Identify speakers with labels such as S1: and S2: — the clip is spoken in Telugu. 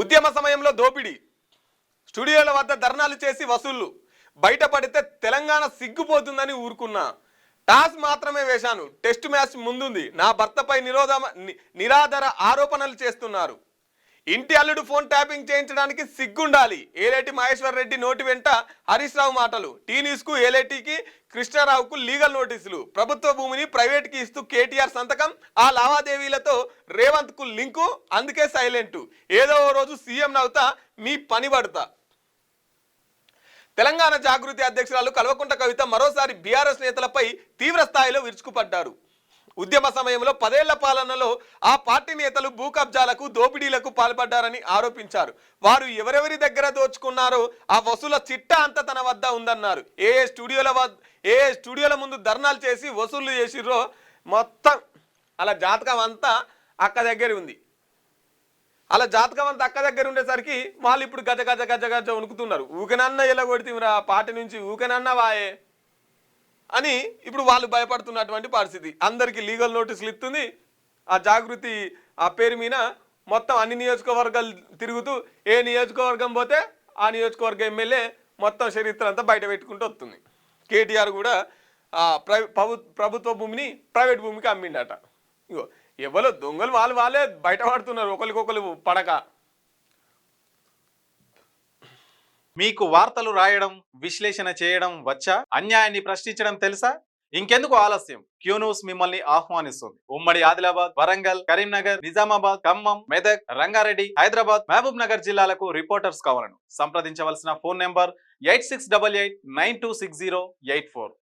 S1: ఉద్యమ సమయంలో దోపిడీ, స్టూడియోల వద్ద ధర్నాలు చేసి వసూళ్లు, బయటపడితే తెలంగాణ సిగ్గుపోతుందని ఊరుకున్నా, టాస్ మాత్రమే వేశాను, టెస్ట్ మ్యాచ్ ముందుంది, నా భర్తపై నిరాధార ఆరోపణలు చేస్తున్నారు, ఇంటి అల్లుడు ఫోన్ ట్యాపింగ్ చేయించడానికి సిగ్గుండాలి, ఏలేటి మహేశ్వర్ రెడ్డి నోటి వెంట హరీష్ రావు మాటలు, టీ న్యూస్ కు ఏలేటికి కృష్ణారావుకు లీగల్ నోటీసులు, ప్రభుత్వ భూమిని ప్రైవేట్ కి ఇస్తూ కేటీఆర్ సంతకం, ఆ లావాదేవీలతో రేవంత్ కు లింకు, అందుకే సైలెంట్, ఏదో ఓ రోజు సీఎం నవ్వుతా మీ పని పడతా. తెలంగాణ జాగృతి అధ్యక్షురాలు కల్వకుంట్ల కవిత మరోసారి బీఆర్ఎస్ నేతలపై తీవ్ర స్థాయిలో విరుచుకుపడ్డారు. ఉద్యమ సమయంలో 10 ఏళ్ల పాలనలో ఆ పార్టీ నేతలు భూ కబ్జాలకు, దోపిడీలకు పాల్పడ్డారని ఆరోపించారు. వారు ఎవరెవరి దగ్గర దోచుకున్నారో ఆ వసూల చిట్టా అంతా తన వద్ద ఉందన్నారు. ఏ స్టూడియోల ముందు ధర్నాలు చేసి వసూళ్లు చేసిర్రో మొత్తం అలా జాతకం అంతా అక్క దగ్గర ఉంది. అలా జాతకం అంతా అక్క దగ్గర ఉండేసరికి వాళ్ళు ఇప్పుడు గజ గజ గజ గజ వణుకుతున్నారు. ఊకెనన్నా ఎలా కొడితేరా పార్టీ నుంచి, ఊకెనన్నా వాయే అని ఇప్పుడు వాళ్ళు భయపడుతున్నటువంటి పరిస్థితి. అందరికీ లీగల్ నోటీసులు ఇస్తుంది. ఆ జాగృతి ఆ పేరు మీద మొత్తం అన్ని నియోజకవర్గాలు తిరుగుతూ ఏ నియోజకవర్గం పోతే ఆ నియోజకవర్గ ఎమ్మెల్యే మొత్తం చరిత్ర అంతా బయట పెట్టుకుంటూ వస్తుంది. కేటీఆర్ కూడా ప్రభుత్వ భూమిని ప్రైవేట్ భూమికి అమ్మిండట. ఇగో ఎవరో దొంగలు వాళ్ళే బయటపడుతున్నారు ఒకరికొకరు పడక.
S2: మీకు వార్తలు రాయడం, విశ్లేషణ చేయడం వచ్చా? అన్యాయాన్ని ప్రశ్నించడం తెలుసా? ఇంకెందుకు ఆలస్యం? క్యూ న్యూస్ మిమ్మల్ని ఆహ్వానిస్తుంది. ఉమ్మడి ఆదిలాబాద్, వరంగల్, కరీంనగర్, నిజామాబాద్, ఖమ్మం, మెదక్, రంగారెడ్డి, హైదరాబాద్, మహబూబ్ నగర్ జిల్లాలకు రిపోర్టర్స్ కావాలను సంప్రదించవలసిన ఫోన్ నెంబర్ 8688926084.